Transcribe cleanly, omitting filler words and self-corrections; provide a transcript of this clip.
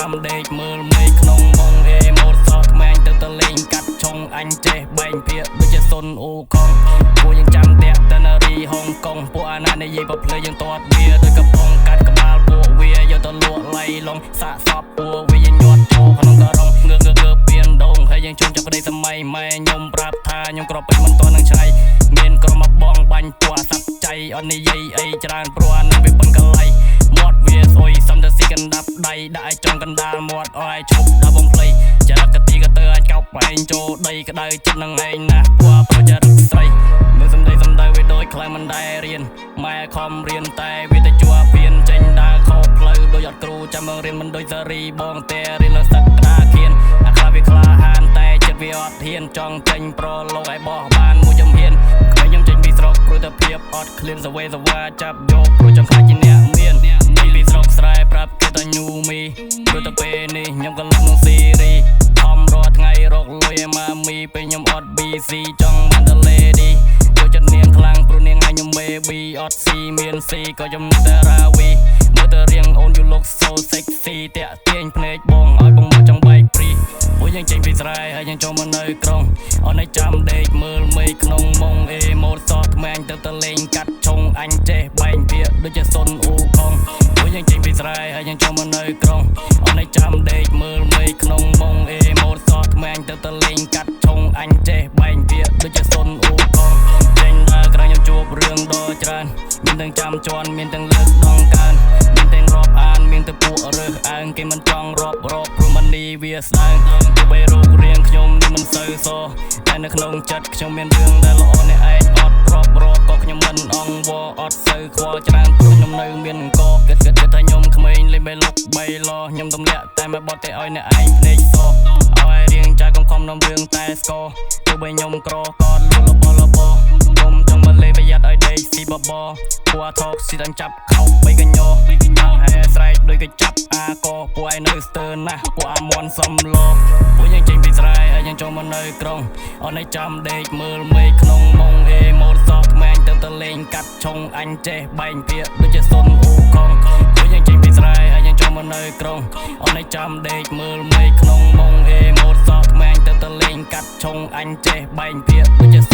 ចាំដេកមើលមេឃក្នុងមុងអេម៉ូតសោះក្មេងទៅលេងកាត់ឆុងអញចេះបែងភាកដូចជាសុនអ៊ូកងពួកយើងចាំតាក់តនារីហុងកុងពួកអាណានិយាយបើភ្លើយើងទាត់វាដូចកំប៉ុងកាត់ក្បាលពួកវាយកទៅលក់ឡៃឡងសាកសពពួកវាញាត់ចូលក្នុងករងងើពៀនដងហើយយើងជុំចាប់ប្តីសម័យម៉ែខ្ញុំប្រាប់ថាខ្ញុំក្រពេញមិនទាន់នឹងឆ្នៃមានក្រុមមកបងបាញ់ពួកសាប់ចៃអត់និយាយអីច្រើនព្រោះអានឹងវាប៉ុនកលៃមាត់វាស្អុយសំទៅស៊ីកណ្ដាប់ដៃដាក់ឲ្យចំកណ្ដាលមាត់អស់ឲ្យឈប់ដល់បំភ្លៃចរិតកទីក៏ទៅអាចកោបឯងចូលដីក្តៅចិត្តនឹងឯងណាស់ពួកប្រចរិតស្រីមើលសំដីវាដូចខ្លាំងមិនដែររៀនម៉ែខំរៀនតែវាទៅជាប់ៀនចេញដើរខុសផ្លូវដូចអត់គ្រូចាំមើលរៀនមិនដូចសេរីបងតែរៀនលើសឹកក្តារខៀនអាខ្លះវាក្លាហានតែចិត្តវាអត់ហ៊ានចង់ចេញប្រឡងឲ្យបោះបានមួយចំហៀនខ្ញុំចេញពីស្រុកព្រោះតែភាពអត់ឃ្លានសវេសវាចាប់យកព្រោះចង់ខ្លាចជាអ្នកមានចេញពីស្រុកស្រែប្រាប់គេទៅញូមីព្រោះតែពេលនេះខ្ញុំក៏លឹកនឹងស៊ីរីខំរាល់ថ្ងៃរកលុយម៉ាមីពេលខ្ញុំអត់ BC ចង់បានតែ lady ចូលចិត្តនាងខ្លាំងព្រោះនាងឲ្យខ្ញុំ baby អត់ស៊ីមានស៊ីក៏ខ្ញុំតែរាវីមើលទៅរៀងអូន you look so sexy តាក់ទាញភ្នែកបងឲ្យបងមកចង់បែកព្រីពួកយើងចេញពីស្រែហើយយើងចូលមកនៅក្រុងអត់ឲ្យចាំដេកមើលមេឃក្នុងមុងអេម៉ូតសោះក្មេងទៅលេងកាត់ឆុងអញចេះបែងភាកដូចជាសុនអ៊ូកងពួកយើងចេញពីស្រែហើយយើងចូលមកនៅក្រុងអត់ឲ្យចាំដេកមើលមេឃក្នុងមុងអេម៉ូតសោះក្មេងទៅលេងកាត់ឆុងអញចេះបែងភាកដូចជាសុនអ៊ូកងចេញដើរក្រៅខ្ញុំជួបរឿងដ៏ច្រើនមានទាំងចាំជន់មានទាំងលើកដងកើនមានទាំងរាប់អានមានទាំងពួករើសអើងគេមិនចង់រាប់រកព្រោះមិននេះវាស្ដើងទោះបីរូបរាងខ្ញុំនេះមិនសូវសតែនៅក្នុងចិត្តខ្ញុំមានរឿងដែលល្អអ្នកឯងអត់រាប់រកក៏ខ្ញុំមិនអង្វរអត់សូវខ្វល់ច្រើនព្រោះខ្ញុំនៅមានអង្គគិតថាខ្ញុំក្មេងលេងបីលុកបីឡខ្ញុំទម្លាក់តែមកបត់តែឲ្យអ្នកឯងភ្នែកសឲ្យរៀងចាយកុំខំនាំរឿងតែស្គរទោះបីខ្ញុំក្រក៏លូលបលបខ្ញុំចង់មកលេងប្រយ័ត្នឲ្យដេកស៊ីបបពួកថោកស៊ីដល់ចាប់ខោបីកញ្ញោហែស្រែកដូចគេចាប់អាកពួកឯងនៅស្ទើរណាស់ពួកអាមន់សំឡោពួកយើងចេញពីស្រែហើយយើងចូលមកនៅក្រុងអត់ឲ្យចាំដេកមើលមេឃក្នុងមុងអេម៉ូតសោះក្មេងទៅលេងកាត់ឆុងអញចេះបែងភាកដូចជាសុនអ៊ូកងពួកយើងចេញពីស្រែហើយយើងចូលមកនៅក្រុងអត់ឲ្យចាំដេកមើលមេឃក្នុងមុងអេម៉ូតសោះក្មេងទៅលេងកាត់ឆុងអញចេះបែងភាកដូចជា